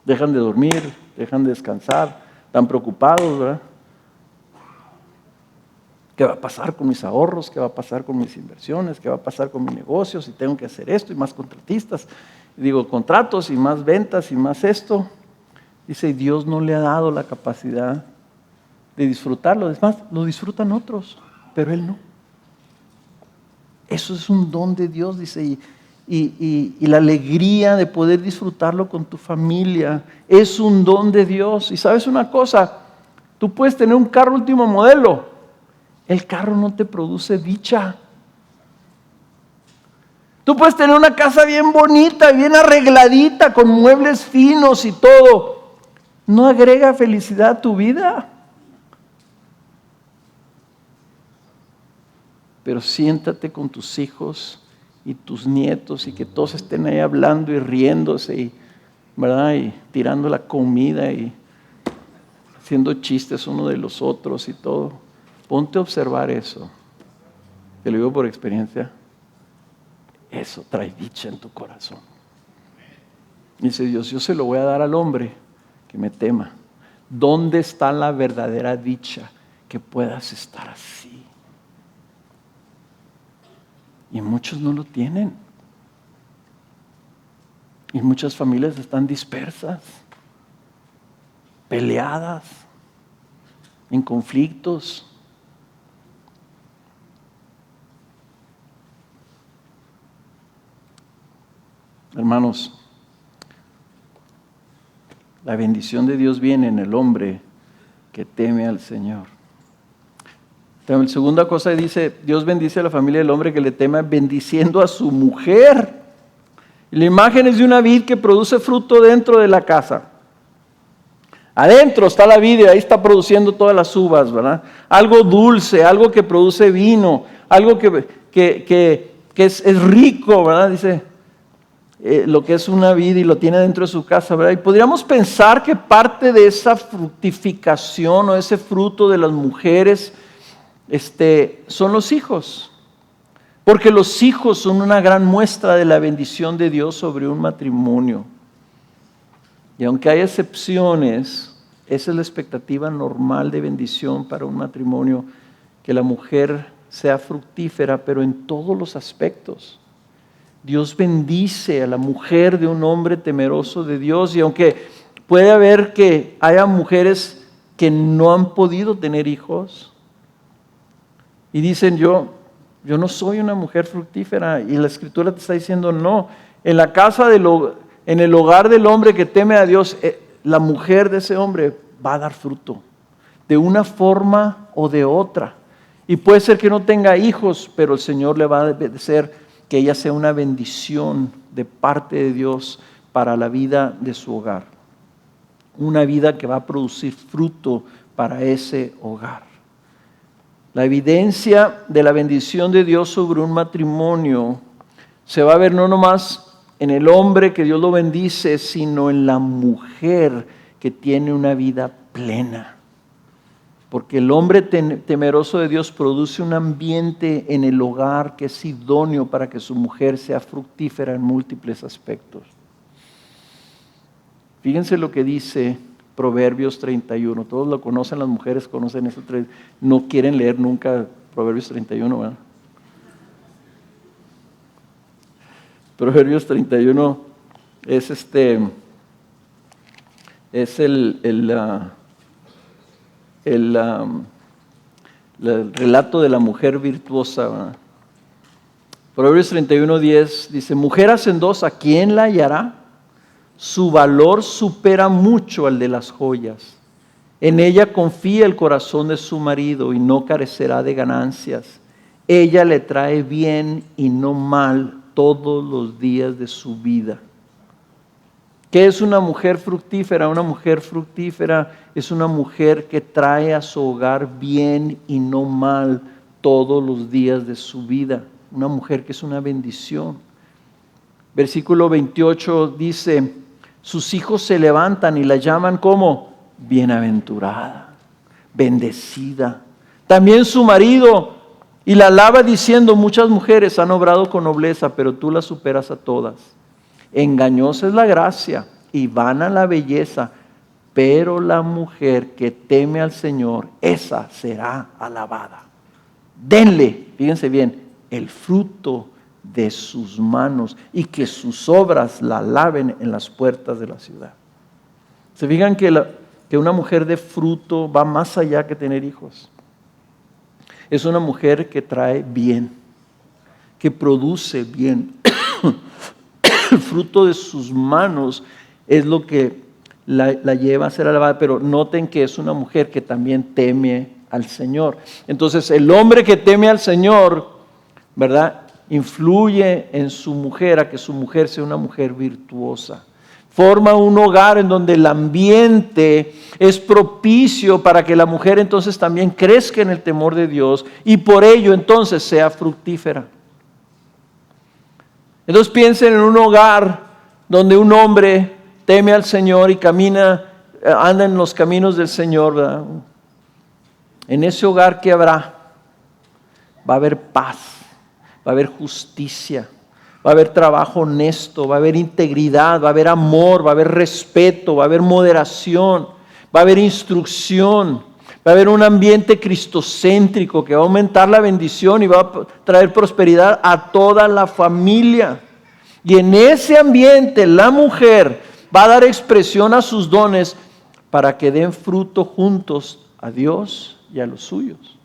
Dejan de dormir, dejan de descansar, están preocupados, ¿verdad? ¿Qué va a pasar con mis ahorros? ¿Qué va a pasar con mis inversiones? ¿Qué va a pasar con mi negocio? Si tengo que hacer esto y más contratistas. Contratos y más ventas y más esto. Dice: Dios no le ha dado la capacidad de disfrutarlo. Es más, lo disfrutan otros, pero Él no. Eso es un don de Dios, dice. y la alegría de poder disfrutarlo con tu familia. Es un don de Dios. Y sabes una cosa, tú puedes tener un carro último modelo, el carro no te produce dicha. Tú puedes tener una casa bien bonita, bien arregladita, con muebles finos y todo. No agrega felicidad a tu vida. Pero siéntate con tus hijos y tus nietos y que todos estén ahí hablando y riéndose, ¿verdad? Y tirando la comida y haciendo chistes uno de los otros y todo. Ponte a observar eso. Te lo digo por experiencia. Eso trae dicha en tu corazón. Dice Dios, yo se lo voy a dar al hombre que me tema. ¿Dónde está la verdadera dicha? Que puedas estar así. Y muchos no lo tienen. Y muchas familias están dispersas, peleadas, en conflictos. Hermanos, la bendición de Dios viene en el hombre que teme al Señor. La segunda cosa dice, Dios bendice a la familia del hombre que le teme bendiciendo a su mujer. Y la imagen es de una vid que produce fruto dentro de la casa. Adentro está la vid y ahí está produciendo todas las uvas, ¿verdad? Algo dulce, algo que produce vino, algo que es rico, ¿verdad? Dice lo que es una vid y lo tiene dentro de su casa, ¿verdad? Y podríamos pensar que parte de esa fructificación o ese fruto de las mujeres son los hijos. Porque los hijos son una gran muestra de la bendición de Dios sobre un matrimonio. Y aunque hay excepciones, esa es la expectativa normal de bendición para un matrimonio, que la mujer sea fructífera, pero en todos los aspectos. Dios bendice a la mujer de un hombre temeroso de Dios, y aunque puede haber que haya mujeres que no han podido tener hijos, y dicen yo no soy una mujer fructífera, y la Escritura te está diciendo no. En la casa en el hogar del hombre que teme a Dios, la mujer de ese hombre va a dar fruto, de una forma o de otra. Y puede ser que no tenga hijos, pero el Señor le va a hacer que ella sea una bendición de parte de Dios para la vida de su hogar. Una vida que va a producir fruto para ese hogar. La evidencia de la bendición de Dios sobre un matrimonio se va a ver no nomás en el hombre que Dios lo bendice, sino en la mujer que tiene una vida plena. Porque el hombre temeroso de Dios produce un ambiente en el hogar que es idóneo para que su mujer sea fructífera en múltiples aspectos. Fíjense lo que dice Proverbios 31. Todos lo conocen, las mujeres conocen eso. No quieren leer nunca Proverbios 31, ¿verdad? Proverbios 31 es el relato de la mujer virtuosa, ¿verdad? Proverbios 31:10 dice: mujer hacendosa, ¿quién la hallará? Su valor supera mucho al de las joyas. En ella confía el corazón de su marido y no carecerá de ganancias. Ella le trae bien y no mal todos los días de su vida. ¿Qué es una mujer fructífera? Una mujer fructífera es una mujer que trae a su hogar bien y no mal todos los días de su vida. Una mujer que es una bendición. Versículo 28 dice: sus hijos se levantan y la llaman como bienaventurada, bendecida. También su marido, y la alaba diciendo: muchas mujeres han obrado con nobleza, pero tú las superas a todas. Engañosa es la gracia y vana la belleza, pero la mujer que teme al Señor, esa será alabada. Denle, fíjense bien, el fruto de sus manos y que sus obras la alaben en las puertas de la ciudad. ¿Se fijan que una mujer de fruto va más allá que tener hijos? Es una mujer que trae bien, que produce bien. el fruto de sus manos es lo que la lleva a ser alabada, pero noten que es una mujer que también teme al Señor. Entonces el hombre que teme al Señor, ¿verdad?, influye en su mujer a que su mujer sea una mujer virtuosa. Forma un hogar en donde el ambiente es propicio para que la mujer entonces también crezca en el temor de Dios y por ello entonces sea fructífera. Entonces piensen en un hogar donde un hombre teme al Señor y anda en los caminos del Señor, ¿verdad? En ese hogar, ¿qué habrá? Va a haber paz, va a haber justicia, va a haber trabajo honesto, va a haber integridad, va a haber amor, va a haber respeto, va a haber moderación, va a haber instrucción, va a haber un ambiente cristocéntrico que va a aumentar la bendición y va a traer prosperidad a toda la familia. Y en ese ambiente la mujer va a dar expresión a sus dones para que den fruto juntos a Dios y a los suyos.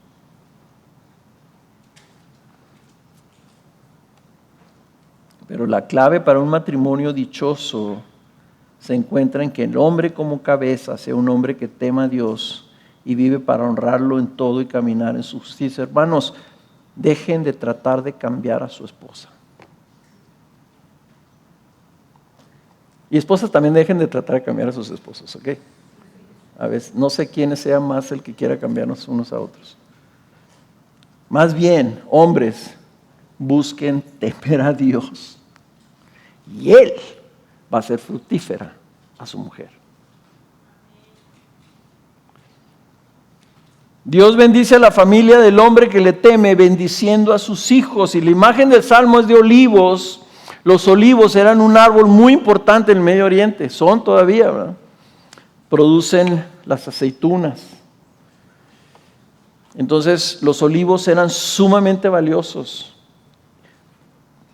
Pero la clave para un matrimonio dichoso se encuentra en que el hombre como cabeza sea un hombre que tema a Dios y vive para honrarlo en todo y caminar en su justicia. Hermanos, dejen de tratar de cambiar a su esposa. Y esposas también dejen de tratar de cambiar a sus esposos, ¿ok? A veces, no sé quién sea más el que quiera cambiarnos unos a otros. Más bien, hombres, busquen temer a Dios. Y Él va a ser fructífera a su mujer. Dios bendice a la familia del hombre que le teme, bendiciendo a sus hijos. Y la imagen del Salmo es de olivos. Los olivos eran un árbol muy importante en el Medio Oriente. Son todavía, ¿verdad? Producen las aceitunas. Entonces, los olivos eran sumamente valiosos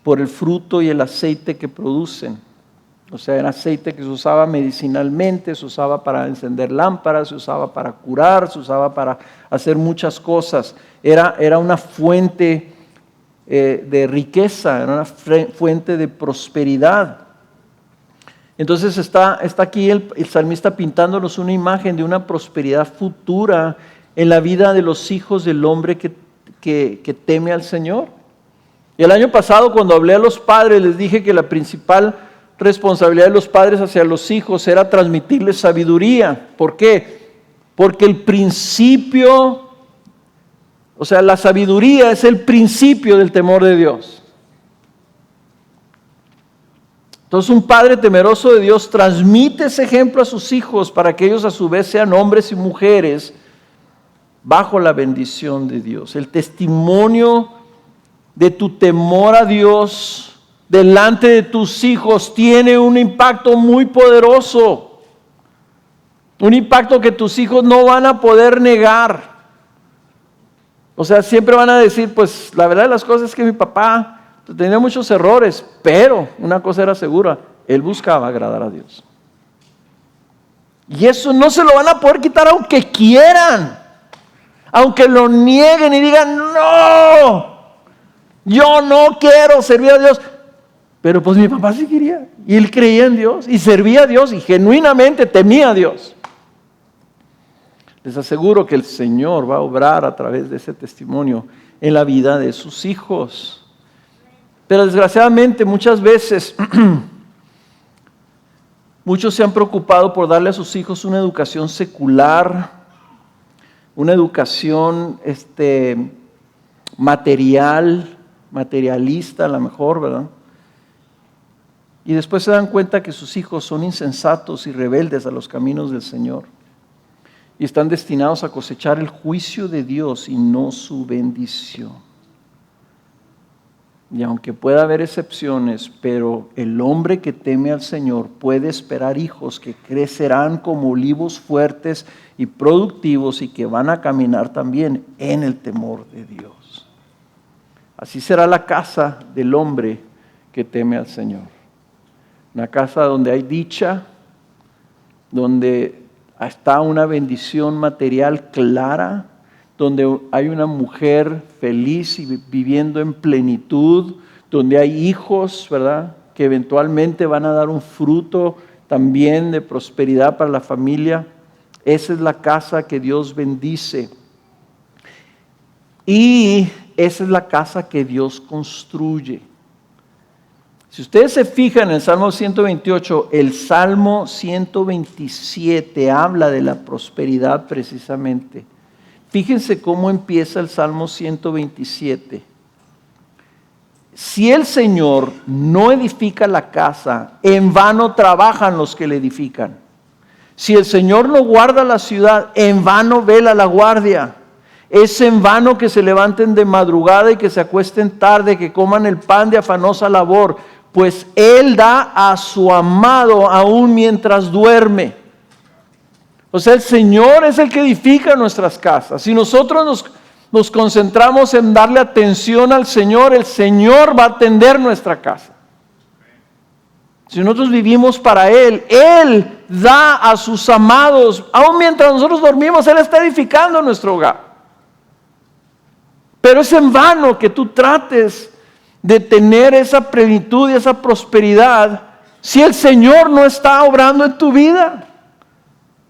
por el fruto y el aceite que producen. O sea, era aceite que se usaba medicinalmente, se usaba para encender lámparas, se usaba para curar, se usaba para hacer muchas cosas. Era una fuente de riqueza, era una fuente de prosperidad. Entonces está aquí el salmista pintándonos una imagen de una prosperidad futura en la vida de los hijos del hombre que teme al Señor. Y el año pasado, cuando hablé a los padres, les dije que la principal responsabilidad de los padres hacia los hijos era transmitirles sabiduría. ¿Por qué? Porque el principio, o sea, la sabiduría es el principio del temor de Dios. Entonces un padre temeroso de Dios transmite ese ejemplo a sus hijos para que ellos a su vez sean hombres y mujeres bajo la bendición de Dios. El testimonio de tu temor a Dios delante de tus hijos tiene un impacto muy poderoso. Un impacto que tus hijos no van a poder negar. O sea, siempre van a decir, pues la verdad de las cosas es que mi papá tenía muchos errores, pero una cosa era segura, él buscaba agradar a Dios. Y eso no se lo van a poder quitar aunque quieran, aunque lo nieguen y digan, no, yo no quiero servir a Dios. Pero pues mi papá sí quería, y él creía en Dios, y servía a Dios, y genuinamente temía a Dios. Les aseguro que el Señor va a obrar a través de ese testimonio en la vida de sus hijos. Pero desgraciadamente muchas veces muchos se han preocupado por darle a sus hijos una educación secular, una educación materialista a lo mejor, ¿verdad? Y después se dan cuenta que sus hijos son insensatos y rebeldes a los caminos del Señor. Y están destinados a cosechar el juicio de Dios y no su bendición. Y aunque pueda haber excepciones, pero el hombre que teme al Señor puede esperar hijos que crecerán como olivos fuertes y productivos y que van a caminar también en el temor de Dios. Así será la casa del hombre que teme al Señor. Una casa donde hay dicha, donde está una bendición material clara, donde hay una mujer feliz y viviendo en plenitud, donde hay hijos, ¿verdad?, que eventualmente van a dar un fruto también de prosperidad para la familia. Esa es la casa que Dios bendice. Y esa es la casa que Dios construye. Si ustedes se fijan en el Salmo 128, el Salmo 127 habla de la prosperidad precisamente. Fíjense cómo empieza el Salmo 127. Si el Señor no edifica la casa, en vano trabajan los que le edifican. Si el Señor no guarda la ciudad, en vano vela la guardia. Es en vano que se levanten de madrugada y que se acuesten tarde, que coman el pan de afanosa labor, pues Él da a su amado aún mientras duerme. O sea, el Señor es el que edifica nuestras casas. Si nosotros nos concentramos en darle atención al Señor, el Señor va a atender nuestra casa. Si nosotros vivimos para Él, Él da a sus amados, aún mientras nosotros dormimos, Él está edificando nuestro hogar. Pero es en vano que tú trates de tener esa plenitud y esa prosperidad si el Señor no está obrando en tu vida.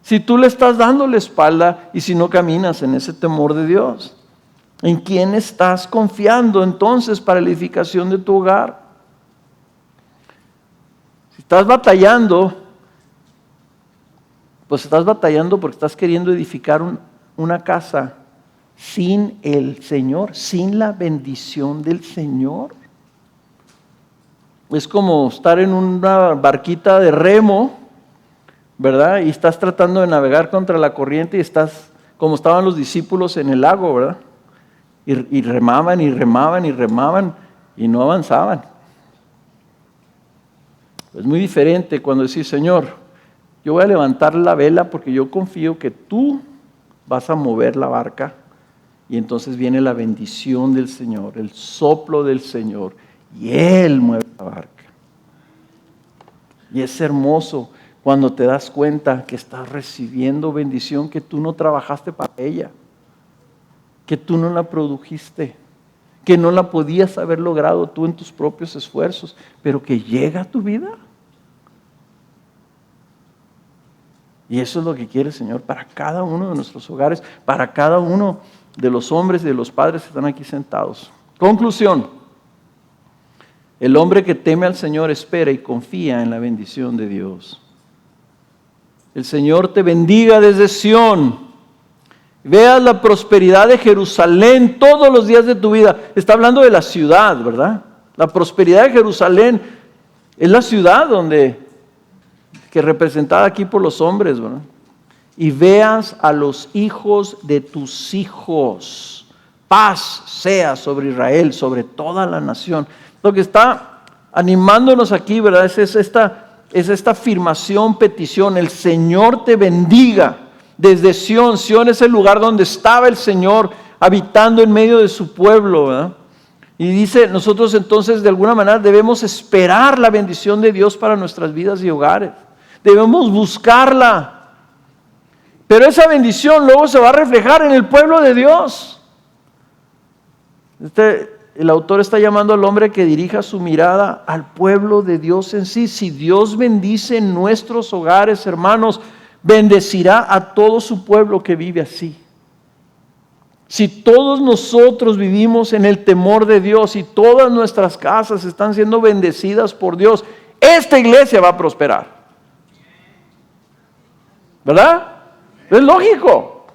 Si tú le estás dando la espalda y si no caminas en ese temor de Dios. ¿En quién estás confiando entonces para la edificación de tu hogar? Si estás batallando, pues estás batallando porque estás queriendo edificar una casa sin el Señor, sin la bendición del Señor. Es como estar en una barquita de remo, ¿verdad? Y estás tratando de navegar contra la corriente y estás como estaban los discípulos en el lago, ¿verdad? Y remaban y remaban y remaban y no avanzaban. Es muy diferente cuando decís, Señor, yo voy a levantar la vela porque yo confío que tú vas a mover la barca. Y entonces viene la bendición del Señor, el soplo del Señor, y Él mueve la barca. Y es hermoso cuando te das cuenta que estás recibiendo bendición que tú no trabajaste para ella, que tú no la produjiste, que no la podías haber logrado tú en tus propios esfuerzos, pero que llega a tu vida. Y eso es lo que quiere el Señor para cada uno de nuestros hogares, para cada uno de los hombres y de los padres que están aquí sentados. Conclusión: el hombre que teme al Señor espera y confía en la bendición de Dios. El Señor te bendiga desde Sión. Veas la prosperidad de Jerusalén todos los días de tu vida. Está hablando de la ciudad, ¿verdad? La prosperidad de Jerusalén es la ciudad que representada aquí por los hombres, ¿verdad? Y veas a los hijos de tus hijos. Paz sea sobre Israel, sobre toda la nación. Lo que está animándonos aquí, ¿verdad? Es esta afirmación, petición. El Señor te bendiga desde Sión. Sión es el lugar donde estaba el Señor habitando en medio de su pueblo, ¿verdad? Y dice, nosotros entonces de alguna manera debemos esperar la bendición de Dios para nuestras vidas y hogares. Debemos buscarla. Pero esa bendición luego se va a reflejar en el pueblo de Dios. El autor está llamando al hombre que dirija su mirada al pueblo de Dios en sí. Si Dios bendice nuestros hogares, hermanos, bendecirá a todo su pueblo que vive así. Si todos nosotros vivimos en el temor de Dios y todas nuestras casas están siendo bendecidas por Dios, esta iglesia va a prosperar. ¿Verdad? Es lógico.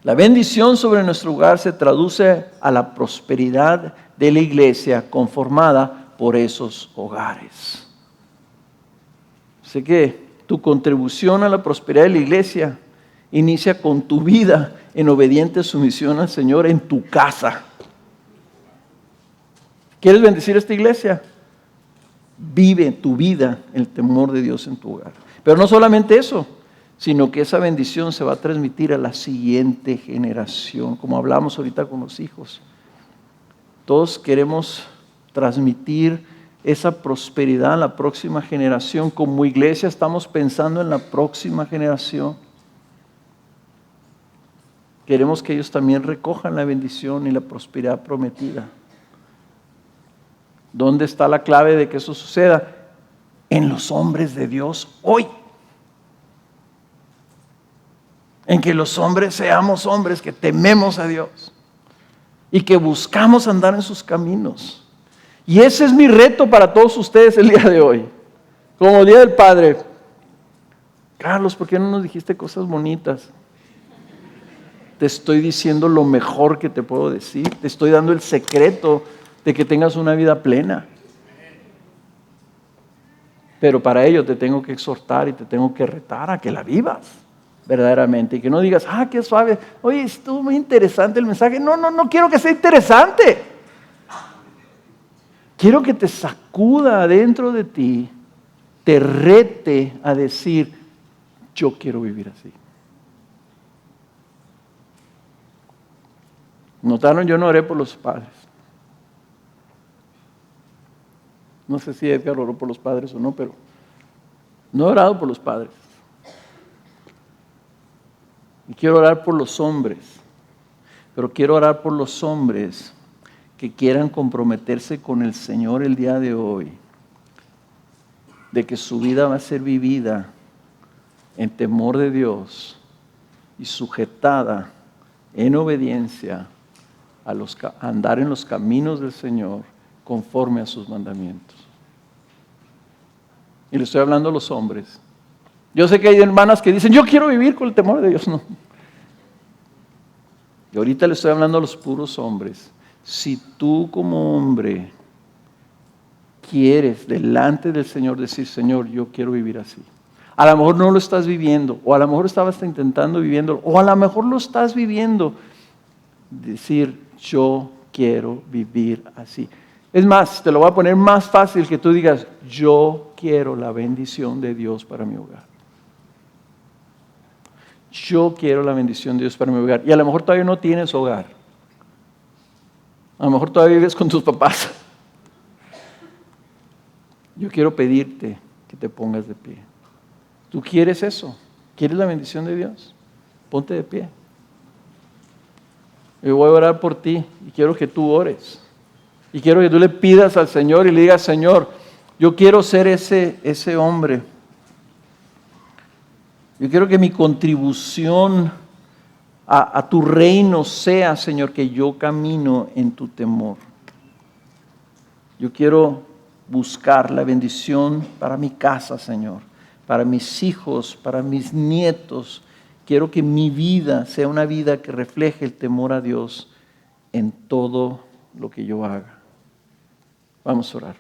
La bendición sobre nuestro hogar se traduce a la prosperidad de la iglesia conformada por esos hogares. Así que tu contribución a la prosperidad de la iglesia inicia con tu vida en obediente sumisión al Señor en tu casa. ¿Quieres bendecir esta iglesia? Vive tu vida en el temor de Dios en tu hogar. Pero no solamente eso, sino que esa bendición se va a transmitir a la siguiente generación, como hablamos ahorita con los hijos. Todos queremos transmitir esa prosperidad a la próxima generación. Como iglesia estamos pensando en la próxima generación. Queremos que ellos también recojan la bendición y la prosperidad prometida. ¿Dónde está la clave de que eso suceda? En los hombres de Dios hoy. En que los hombres seamos hombres que tememos a Dios y que buscamos andar en sus caminos. Y ese es mi reto para todos ustedes el día de hoy. Como Día del Padre. Carlos, ¿por qué no nos dijiste cosas bonitas? Te estoy diciendo lo mejor que te puedo decir. Te estoy dando el secreto de que tengas una vida plena. Pero para ello te tengo que exhortar y te tengo que retar a que la vivas verdaderamente. Y que no digas, qué suave. Oye, estuvo muy interesante el mensaje. No quiero que sea interesante. Quiero que te sacuda adentro de ti, te rete a decir, yo quiero vivir así. ¿Notaron? Yo no oré por los padres. No sé si Edgar oró por los padres o no, pero no he orado por los padres. Y quiero orar por los hombres, pero quiero orar por los hombres que quieran comprometerse con el Señor el día de hoy, de que su vida va a ser vivida en temor de Dios y sujetada en obediencia a andar en los caminos del Señor conforme a sus mandamientos. Y le estoy hablando a los hombres. Yo sé que hay hermanas que dicen, yo quiero vivir con el temor de Dios. No. Y ahorita le estoy hablando a los puros hombres. Si tú como hombre quieres delante del Señor decir, Señor, yo quiero vivir así. A lo mejor no lo estás viviendo, o a lo mejor estabas intentando viviendo, o a lo mejor lo estás viviendo. Decir, yo quiero vivir así. Es más, te lo voy a poner más fácil que tú digas, yo quiero la bendición de Dios para mi hogar. Yo quiero la bendición de Dios para mi hogar. Y a lo mejor todavía no tienes hogar. A lo mejor todavía vives con tus papás. Yo quiero pedirte que te pongas de pie. ¿Tú quieres eso? ¿Quieres la bendición de Dios? Ponte de pie. Yo voy a orar por ti y quiero que tú ores. Y quiero que tú le pidas al Señor y le digas, Señor, yo quiero ser ese hombre. Yo quiero que mi contribución a tu reino sea, Señor, que yo camino en tu temor. Yo quiero buscar la bendición para mi casa, Señor, para mis hijos, para mis nietos. Quiero que mi vida sea una vida que refleje el temor a Dios en todo lo que yo haga. Vamos a orar.